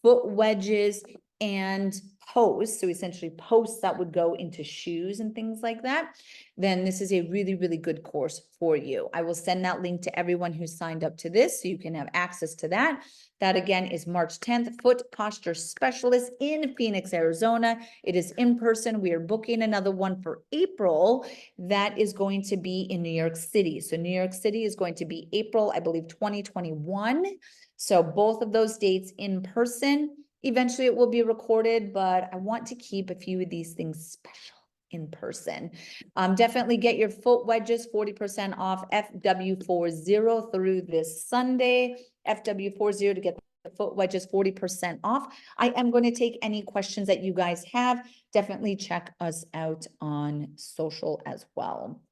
foot wedges, and posts, so essentially posts that would go into shoes and things like that, then this is a really, really good course for you. I will send that link to everyone who signed up to this so you can have access to that. That again is March 10th, Foot Posture Specialist in Phoenix, Arizona. It is in person. We are booking another one for April that is going to be in New York City. So New York City is going to be April, I believe, 2021. So both of those dates in person. Eventually it will be recorded, but I want to keep a few of these things special in person. Definitely get your foot wedges 40% off FW40 through this Sunday. FW40 to get the foot wedges 40% off. I am going to take any questions that you guys have. Definitely check us out on social as well.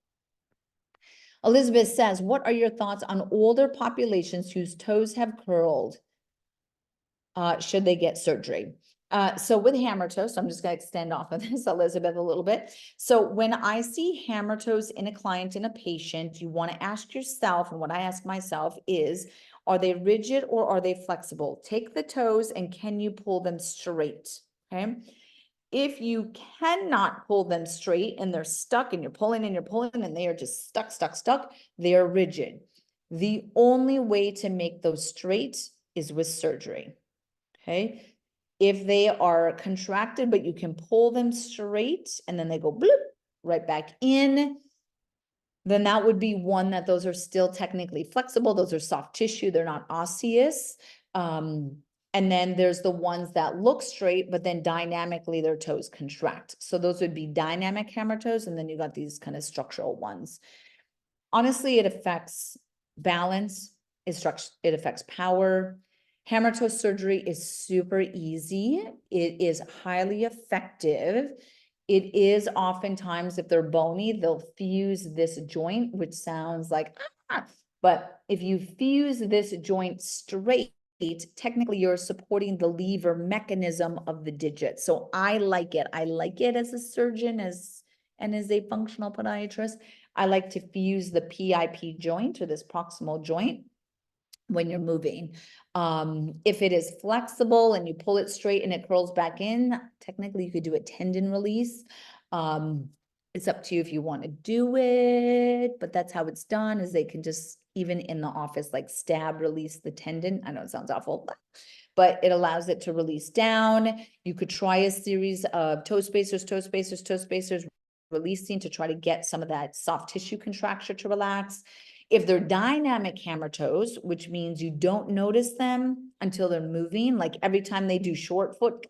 Elizabeth says, what are your thoughts on older populations whose toes have curled? Should they get surgery? So with hammer toes, so I'm just going to extend off of this, Elizabeth, a little bit. So when I see hammer toes in a client, in a patient, you want to ask yourself, and what I ask myself is, are they rigid or are they flexible? Take the toes and can you pull them straight? Okay. If you cannot pull them straight and they're stuck and you're pulling and they are just stuck, they are rigid. The only way to make those straight is with surgery. Okay. If they are contracted, but you can pull them straight and then they go bloop right back in, then that would be one that those are still technically flexible. Those are soft tissue. They're not osseous. And then there's the ones that look straight, but then dynamically their toes contract. So those would be dynamic hammer toes. And then you got these kind of structural ones. Honestly, it affects balance. It affects power. Hammer toe surgery is super easy. It is highly effective. It is oftentimes, if they're bony, they'll fuse this joint, which sounds like, but if you fuse this joint straight, technically you're supporting the lever mechanism of the digit. So I like it. I like it as a surgeon, and as a functional podiatrist. I like to fuse the PIP joint, or this proximal joint. when you're moving. If it is flexible and you pull it straight and it curls back in, technically you could do a tendon release. It's up to you if you want to do it, but that's how it's done, is they can just, even in the office, like stab release the tendon. I know it sounds awful, but it allows it to release down. You could try a series of toe spacers, releasing to try to get some of that soft tissue contracture to relax. If they're dynamic hammer toes, which means you don't notice them until they're moving, like every time they do short foot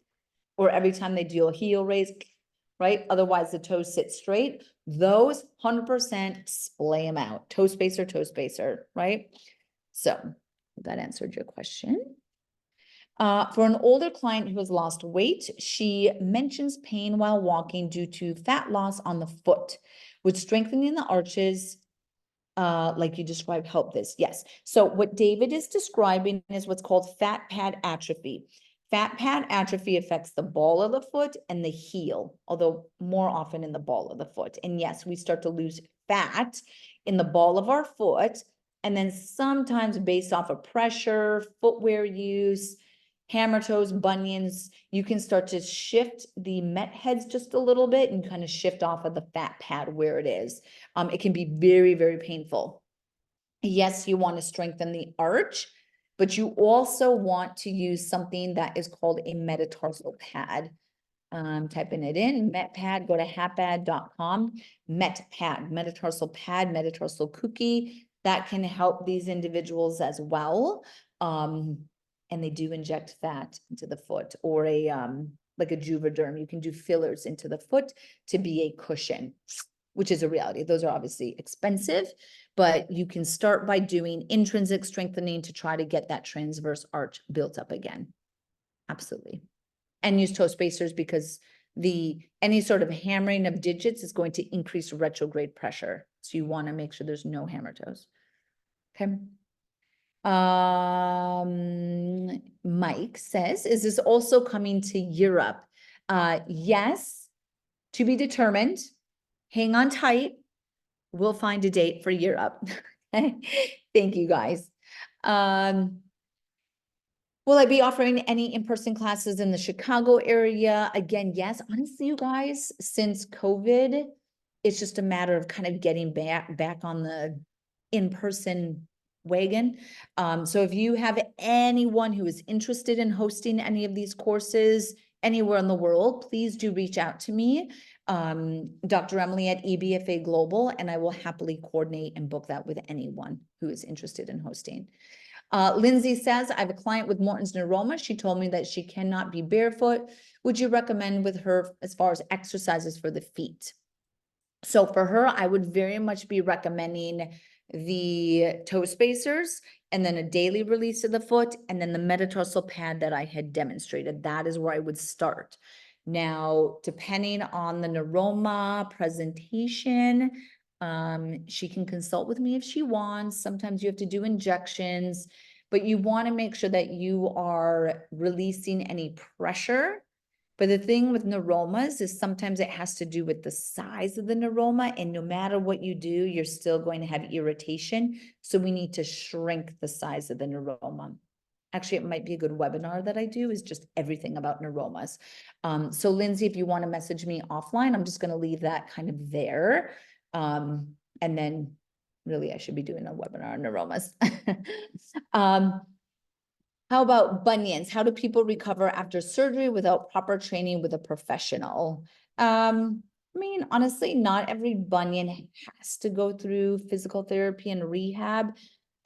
or every time they do a heel raise, right? Otherwise the toes sit straight. Those 100% splay them out. Toe spacer, right? So that answered your question. For an older client who has lost weight, she mentions pain while walking due to fat loss on the foot. Would strengthening the arches, like you described, help this? Yes. So what David is describing is what's called fat pad atrophy. Fat pad atrophy affects the ball of the foot and the heel, although more often in the ball of the foot. And yes, we start to lose fat in the ball of our foot. And then sometimes based off of pressure, footwear use, hammer toes, bunions, you can start to shift the met heads just a little bit and kind of shift off of the fat pad where it is. It can be very, very painful. Yes, you want to strengthen the arch, but you also want to use something that is called a metatarsal pad. Typing it in, MetPad, go to hapad.com, MetPad, metatarsal pad, metatarsal cookie, that can help these individuals as well. And they do inject fat into the foot, or a like a Juvederm. You can do fillers into the foot to be a cushion, which is a reality. Those are obviously expensive, but you can start by doing intrinsic strengthening to try to get that transverse arch built up again. Absolutely. And use toe spacers, because any sort of hammering of digits is going to increase retrograde pressure. So you want to make sure there's no hammer toes. Okay. Mike says, is this also coming to Europe? Yes, to be determined. Hang on tight. We'll find a date for Europe. Thank you, guys. Will I be offering any in-person classes in the Chicago area? Again, yes. Honestly, you guys, since COVID, it's just a matter of kind of getting back on the in-person wagon. So if you have anyone who is interested in hosting any of these courses anywhere in the world, please do reach out to me, Dr. Emily at EBFA Global, and I will happily coordinate and book that with anyone who is interested in hosting. Lindsay says, I have a client with Morton's neuroma. She told me that she cannot be barefoot. Would you recommend with her as far as exercises for the feet? So for her, I would very much be recommending the toe spacers, and then a daily release of the foot, and then the metatarsal pad that I had demonstrated. That is where I would start. Now, depending on the neuroma presentation, she can consult with me if she wants. Sometimes you have to do injections, but you want to make sure that you are releasing any pressure. But the thing with neuromas is sometimes it has to do with the size of the neuroma, and no matter what you do, you're still going to have irritation. So we need to shrink the size of the neuroma. Actually, it might be a good webinar that I do, is just everything about neuromas. So Lindsay, if you want to message me offline, I'm just going to leave that kind of there. And then really I should be doing a webinar on neuromas. How about bunions? How do people recover after surgery without proper training with a professional? I mean, honestly, not every bunion has to go through physical therapy and rehab.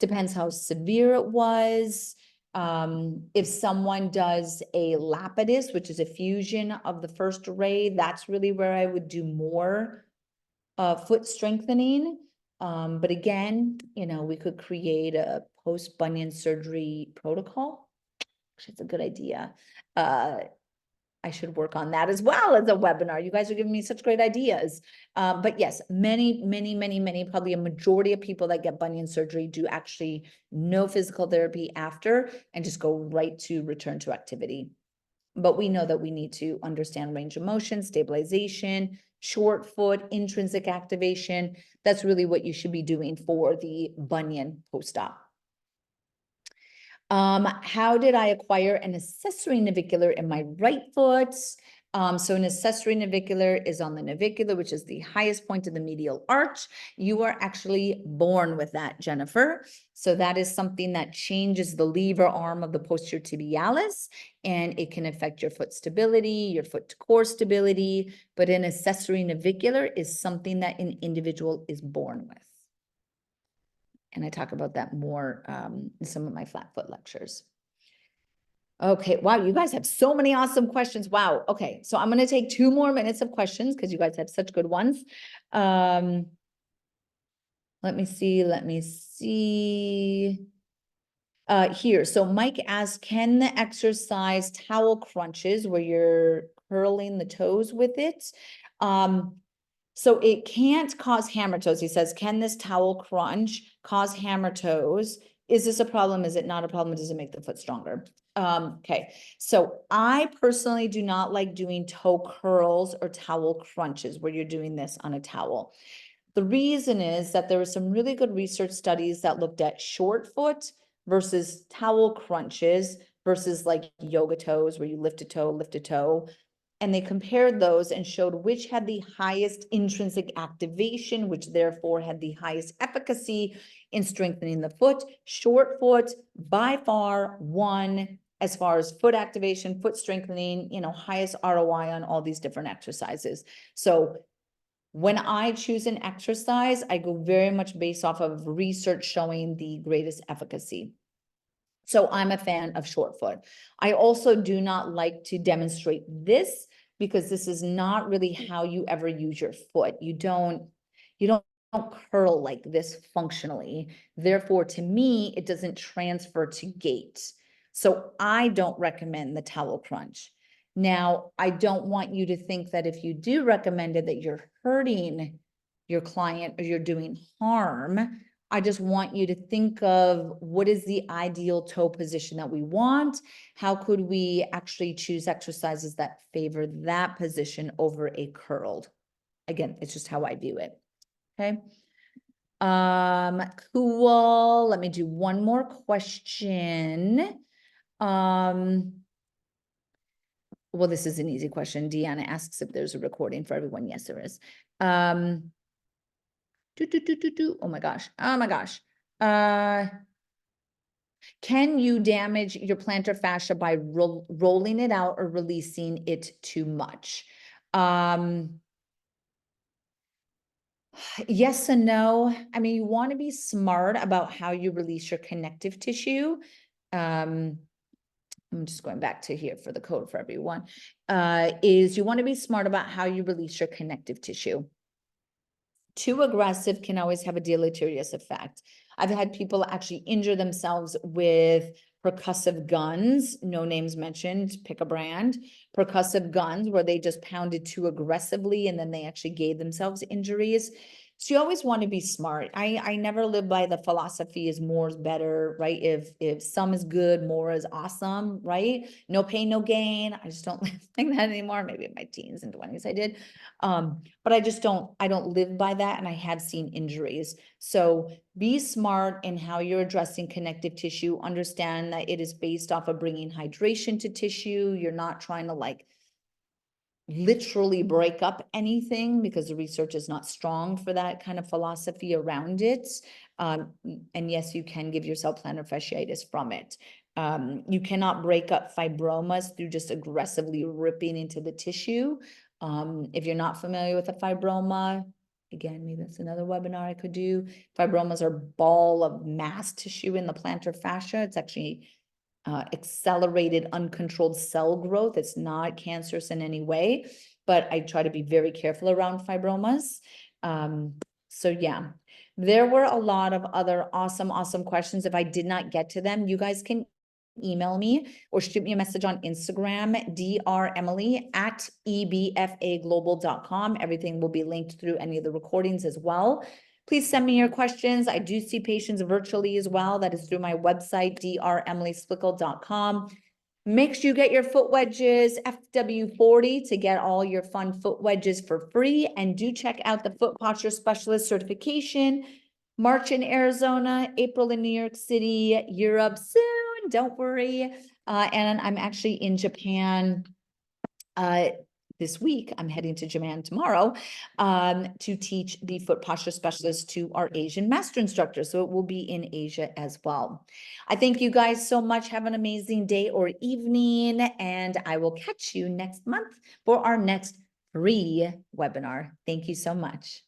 Depends how severe it was. If someone does a lapidus, which is a fusion of the first ray, that's really where I would do more foot strengthening. But again, we could create a post-bunion surgery protocol. Actually, it's a good idea. I should work on that as well as a webinar. You guys are giving me such great ideas. But yes, many, probably a majority of people that get bunion surgery do actually no physical therapy after and just go right to return to activity. But we know that we need to understand range of motion, stabilization, short foot, intrinsic activation. That's really what you should be doing for the bunion post-op. How did I acquire an accessory navicular in my right foot? So an accessory navicular is on the navicular, which is the highest point of the medial arch. You are actually born with that, Jennifer. So that is something that changes the lever arm of the posterior tibialis, and it can affect your foot stability, your foot to core stability. But an accessory navicular is something that an individual is born with. And I talk about that more in some of my flat foot lectures. Okay, wow, you guys have so many awesome questions. Wow. Okay, so I'm going to take 2 more minutes of questions because you guys have such good ones. Let me see. Here, so Mike asks, can the exercise towel crunches where you're curling the toes with it? So it can't cause hammer toes. He says, can this towel crunch cause hammer toes? Is this a problem? Is it not a problem? Does it make the foot stronger? Okay, so I personally do not like doing toe curls or towel crunches where you're doing this on a towel. The reason is that there were some really good research studies that looked at short foot versus towel crunches versus like yoga toes where you lift a toe. And they compared those and showed which had the highest intrinsic activation, which therefore had the highest efficacy in strengthening the foot. Short foot by far won as far as foot activation, foot strengthening, highest ROI on all these different exercises. So when I choose an exercise, I go very much based off of research showing the greatest efficacy. So I'm a fan of short foot. I also do not like to demonstrate this because this is not really how you ever use your foot. You don't curl like this functionally. Therefore, to me, it doesn't transfer to gait. So I don't recommend the towel crunch. Now, I don't want you to think that if you do recommend it, that you're hurting your client or you're doing harm. I just want you to think of what is the ideal toe position that we want? How could we actually choose exercises that favor that position over a curled? Again, it's just how I view it. Okay. Cool. Let me do one more question. Well, this is an easy question. Deanna asks if there's a recording for everyone. Yes, there is. Oh my gosh. Can you damage your plantar fascia by rolling it out or releasing it too much? Yes and no. I mean, you want to be smart about how you release your connective tissue. I'm just going back to here for the code for everyone. Is you want to be smart about how you release your connective tissue. Too aggressive can always have a deleterious effect. I've had people actually injure themselves with percussive guns, no names mentioned, pick a brand, percussive guns where they just pounded too aggressively and then they actually gave themselves injuries. So you always want to be smart. I never live by the philosophy is more is better, right? If some is good, more is awesome, right? No pain, no gain. I just don't live like that anymore. Maybe in my teens and 20s I did. But I don't live by that, and I have seen injuries. So be smart in how you're addressing connective tissue. Understand that it is based off of bringing hydration to tissue. You're not trying to literally break up anything because the research is not strong for that kind of philosophy around it. And yes, you can give yourself plantar fasciitis from it. You cannot break up fibromas through just aggressively ripping into the tissue. If you're not familiar with a fibroma, again, maybe that's another webinar I could do. Fibromas are ball of mass tissue in the plantar fascia. It's actually accelerated uncontrolled cell growth. It's not cancerous in any way, but I try to be very careful around fibromas. So yeah, there were a lot of other awesome questions. If I did not get to them, you guys can email me or shoot me a message on Instagram, dremily@ebfaglobal.com. Everything will be linked through any of the recordings as well. Please send me your questions. I do see patients virtually as well. That is through my website, dremilysplickle.com. Make sure you get your foot wedges, FW40, to get all your fun foot wedges for free. And do check out the Foot Posture Specialist certification. March in Arizona, April in New York City, Europe soon. don't worry. And I'm actually in Japan this week. I'm heading to Japan tomorrow to teach the foot posture specialist to our Asian master instructors. So it will be in Asia as well. I thank you guys so much. Have an amazing day or evening, and I will catch you next month for our next free webinar. Thank you so much.